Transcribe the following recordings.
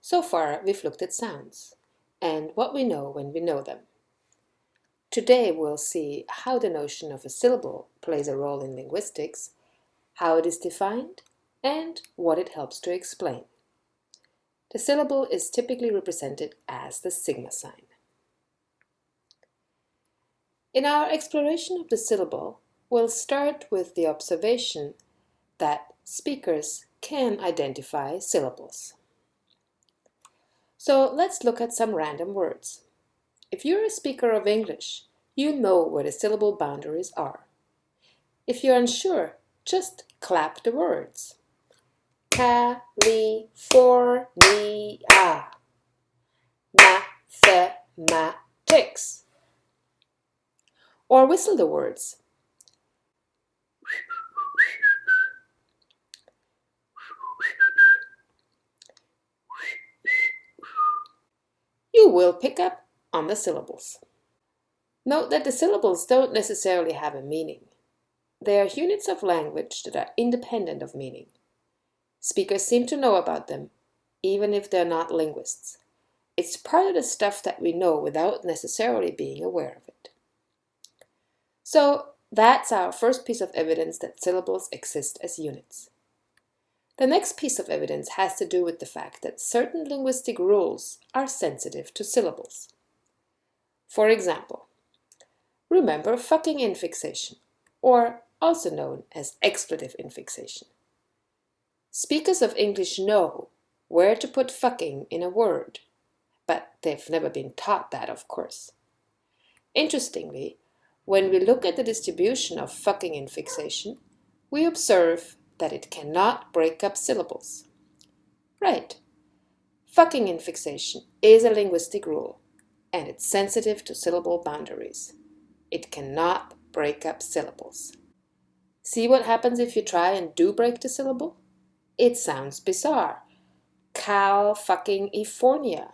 So far, we've looked at sounds and what we know when we know them. Today, we'll see how the notion of a syllable plays a role in linguistics, how it is defined, and what it helps to explain. The syllable is typically represented as the sigma sign. In our exploration of the syllable, we'll start with the observation that speakers can identify syllables. So let's look at some random words. If you're a speaker of English, you know where the syllable boundaries are. If you're unsure, just clap the words. California. Mathematics. Or whistle the words. You will pick up on the syllables. Note that the syllables don't necessarily have a meaning. They are units of language that are independent of meaning. Speakers seem to know about them, even if they're not linguists. It's part of the stuff that we know without necessarily being aware of it. So that's our first piece of evidence that syllables exist as units. The next piece of evidence has to do with the fact that certain linguistic rules are sensitive to syllables. For example, remember fucking infixation, or also known as expletive infixation. Speakers of English know where to put fucking in a word, but they've never been taught that, of course. Interestingly, when we look at the distribution of fucking infixation, we observe that it cannot break up syllables. Right. Fucking infixation is a linguistic rule, and it's sensitive to syllable boundaries. It cannot break up syllables. See what happens if you try and do break the syllable? It sounds bizarre. Cal-fucking-ifornia.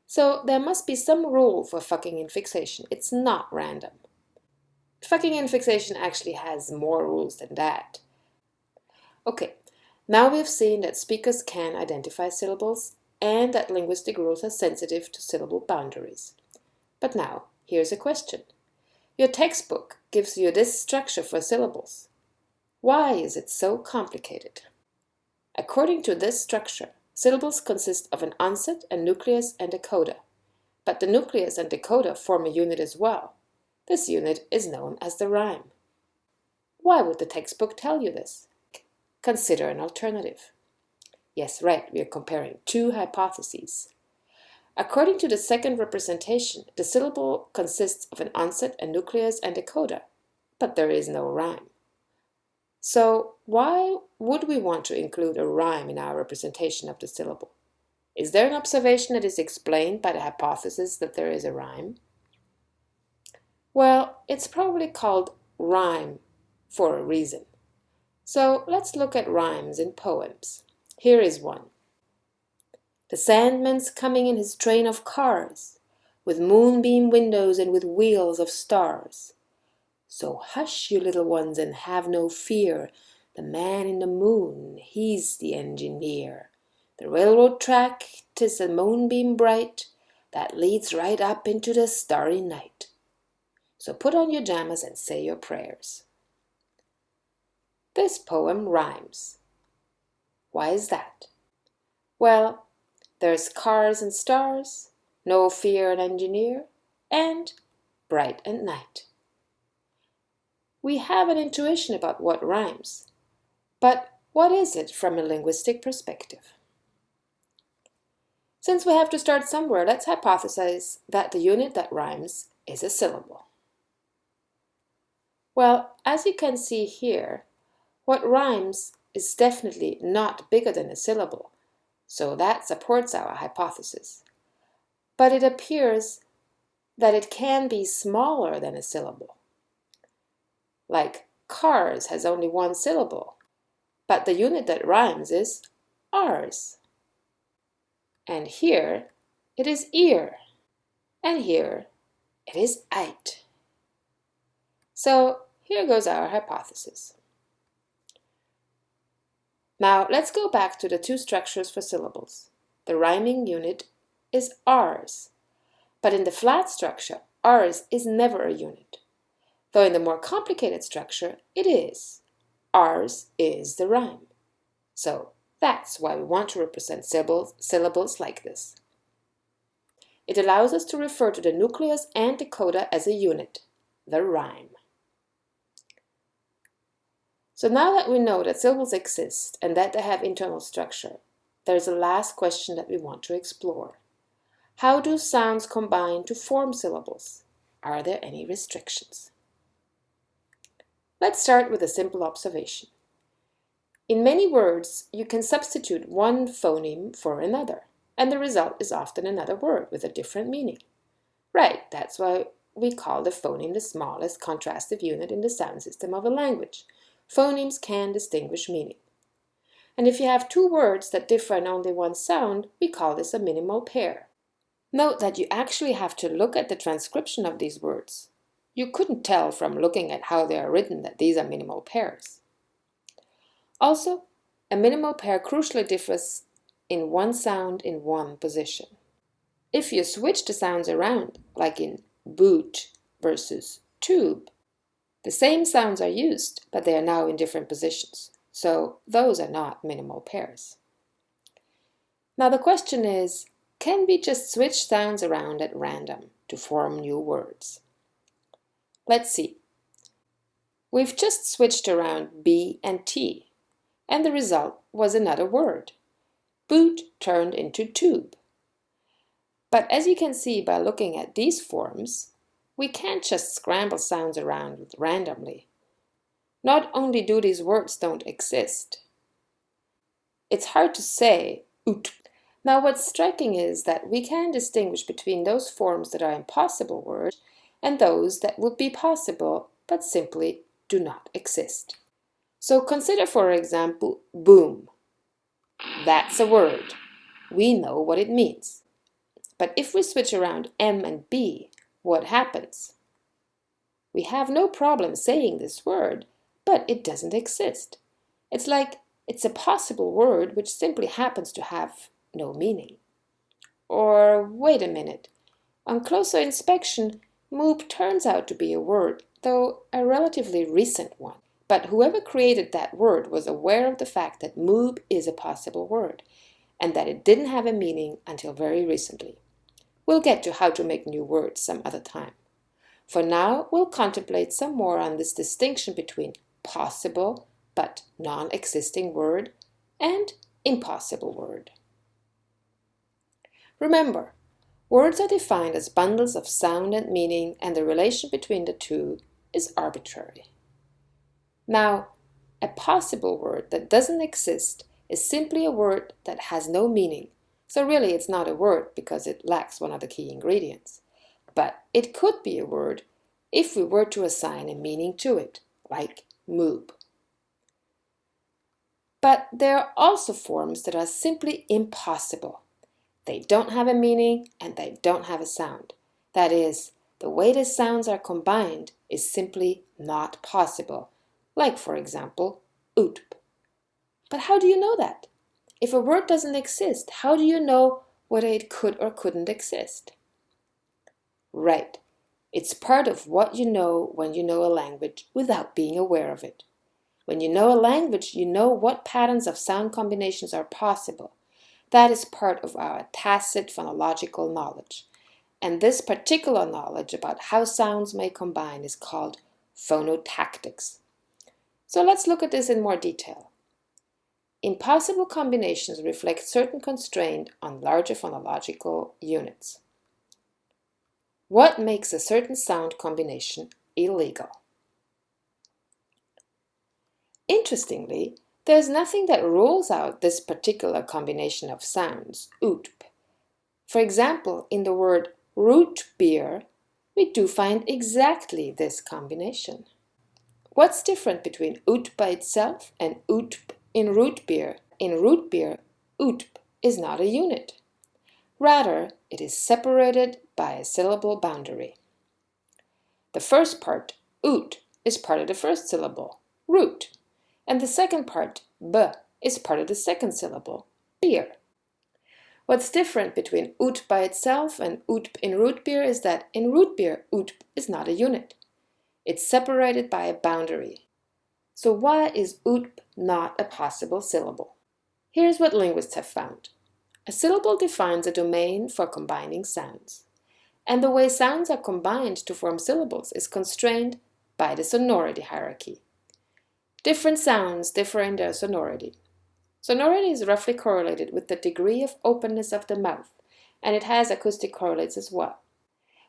So there must be some rule for fucking infixation. It's not random. Fucking infixation actually has more rules than that. Okay, now we've seen that speakers can identify syllables and that linguistic rules are sensitive to syllable boundaries. But now, here's a question. Your textbook gives you this structure for syllables. Why is it so complicated? According to this structure, syllables consist of an onset, a nucleus, and a coda. But the nucleus and the coda form a unit as well. This unit is known as the rhyme. Why would the textbook tell you this? Consider an alternative. Yes, right, we are comparing two hypotheses. According to the second representation, the syllable consists of an onset, a nucleus, and a coda, but there is no rhyme. So why would we want to include a rhyme in our representation of the syllable? Is there an observation that is explained by the hypothesis that there is a rhyme? Well, it's probably called rhyme for a reason. So let's look at rhymes in poems. Here is one. The Sandman's coming in his train of cars, with moonbeam windows and with wheels of stars. So hush, you little ones, and have no fear. The man in the moon, he's the engineer. The railroad track, 'tis a moonbeam bright that leads right up into the starry night. So put on your jammas and say your prayers. This poem rhymes. Why is that? Well, there's cars and stars, no fear and engineer, and bright and night. We have an intuition about what rhymes, but what is it from a linguistic perspective? Since we have to start somewhere, let's hypothesize that the unit that rhymes is a syllable. Well, as you can see here, what rhymes is definitely not bigger than a syllable, so that supports our hypothesis. But it appears that it can be smaller than a syllable. Like cars has only one syllable, but the unit that rhymes is Rs. And here it is ear, and here it is eit. So here goes our hypothesis. Now let's go back to the two structures for syllables. the rhyming unit is Rs. But in the flat structure, Rs is never a unit, though in the more complicated structure, it is. Rs is the rhyme. So that's why we want to represent syllables like this. It allows us to refer to the nucleus and the coda as a unit, the rhyme. So now that we know that syllables exist and that they have internal structure, there's a last question that we want to explore. How do sounds combine to form syllables? Are there any restrictions? Let's start with a simple observation. In many words, you can substitute one phoneme for another, and the result is often another word with a different meaning. Right, that's why we call the phoneme the smallest contrastive unit in the sound system of a language. Phonemes can distinguish meaning. And if you have two words that differ in only one sound, we call this a minimal pair. Note that you actually have to look at the transcription of these words. You couldn't tell from looking at how they are written that these are minimal pairs. Also, a minimal pair crucially differs in one sound in one position. If you switch the sounds around, like in boot versus tube, the same sounds are used, but they are now in different positions. So those are not minimal pairs. Now the question is, can we just switch sounds around at random to form new words? Let's see. We've just switched around B and T, and the result was another word. Boot turned into tube. But as you can see by looking at these forms, we can't just scramble sounds around randomly. Not only do these words don't exist, it's hard to say oot. Now what's striking is that we can distinguish between those forms that are impossible words and those that would be possible but simply do not exist. So consider, for example, boom. That's a word. We know what it means. But if we switch around M and B, what happens? We have no problem saying this word, but it doesn't exist. It's like it's a possible word which simply happens to have no meaning. Or wait a minute. On closer inspection, moob turns out to be a word, though a relatively recent one. But whoever created that word was aware of the fact that moob is a possible word, and that it didn't have a meaning until very recently. We'll get to how to make new words some other time. For now, we'll contemplate some more on this distinction between possible but non-existing word and impossible word. Remember, words are defined as bundles of sound and meaning, and the relation between the two is arbitrary. Now, a possible word that doesn't exist is simply a word that has no meaning. So really it's not a word because it lacks one of the key ingredients. But it could be a word if we were to assign a meaning to it, like moob. But there are also forms that are simply impossible. They don't have a meaning and they don't have a sound. That is, the way the sounds are combined is simply not possible. Like, for example, ootp. But how do you know that? If a word doesn't exist, how do you know whether it could or couldn't exist? Right. It's part of what you know when you know a language without being aware of it. When you know a language, you know what patterns of sound combinations are possible. That is part of our tacit phonological knowledge. And this particular knowledge about how sounds may combine is called phonotactics. So let's look at this in more detail. Impossible combinations reflect certain constraint on larger phonological units. What makes a certain sound combination illegal? Interestingly, there's nothing that rules out this particular combination of sounds, ootp. For example, in the word root beer, we do find exactly this combination. What's different between oot by itself and ootp in root beer? In root beer, ootp is not a unit. Rather, it is separated by a syllable boundary. The first part, oot, is part of the first syllable, root, and the second part, b, is part of the second syllable, beer. What's different between ut by itself and ut in root beer is that in root beer, ut is not a unit. It's separated by a boundary. So why is ut not a possible syllable? Here's what linguists have found. A syllable defines a domain for combining sounds. And the way sounds are combined to form syllables is constrained by the sonority hierarchy. Different sounds differ in their sonority. Sonority is roughly correlated with the degree of openness of the mouth, and it has acoustic correlates as well.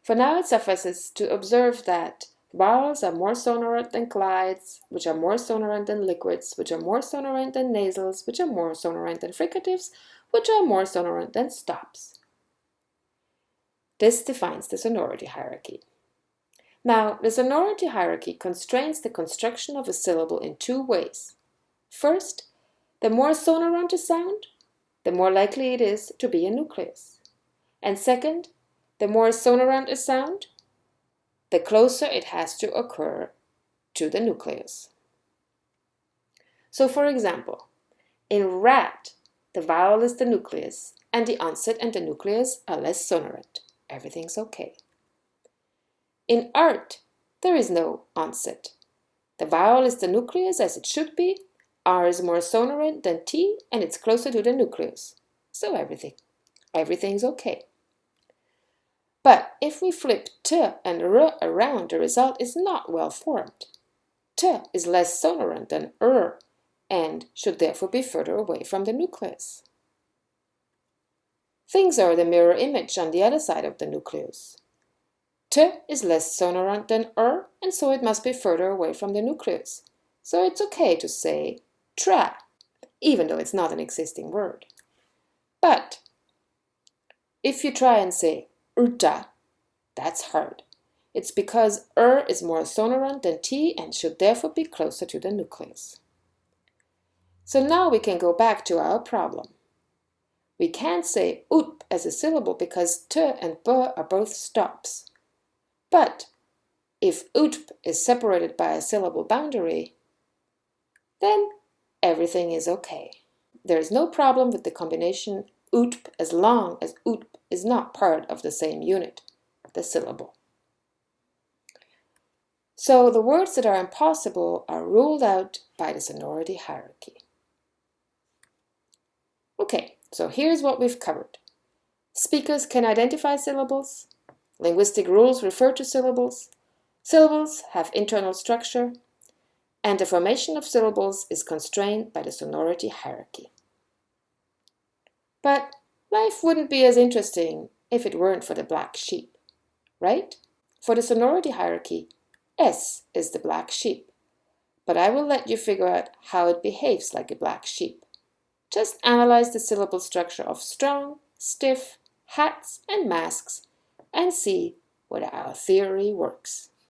For now, it suffices to observe that vowels are more sonorant than glides, which are more sonorant than liquids, which are more sonorant than nasals, which are more sonorant than fricatives, which are more sonorant than stops. This defines the sonority hierarchy. Now, the sonority hierarchy constrains the construction of a syllable in two ways. First, the more sonorant a sound, the more likely it is to be a nucleus. And second, the more sonorant a sound, the closer it has to occur to the nucleus. So for example, in rat, the vowel is the nucleus, and the onset and the nucleus are less sonorant. Everything's okay. In art, there is no onset. The vowel is the nucleus as it should be. R is more sonorant than T, and it's closer to the nucleus. So everything's okay. But if we flip T and R around, the result is not well formed. T is less sonorant than R, and should therefore be further away from the nucleus. Things are the mirror image on the other side of the nucleus. T is less sonorant than R, and so it must be further away from the nucleus. So it's okay to say tra, even though it's not an existing word. But if you try and say urta, that's hard. It's because R is more sonorant than T and should therefore be closer to the nucleus. So now we can go back to our problem. We can't say up as a syllable because t and b are both stops. But if utp is separated by a syllable boundary, then everything is okay. There is no problem with the combination utp as long as utp is not part of the same unit, the syllable. So the words that are impossible are ruled out by the sonority hierarchy. Okay, so here's what we've covered. Speakers can identify syllables. Linguistic rules refer to syllables. Syllables have internal structure. And the formation of syllables is constrained by the sonority hierarchy. But life wouldn't be as interesting if it weren't for the black sheep, right? For the sonority hierarchy, S is the black sheep. But I will let you figure out how it behaves like a black sheep. Just analyze the syllable structure of strong, stiff, hats, and masks and see whether our theory works.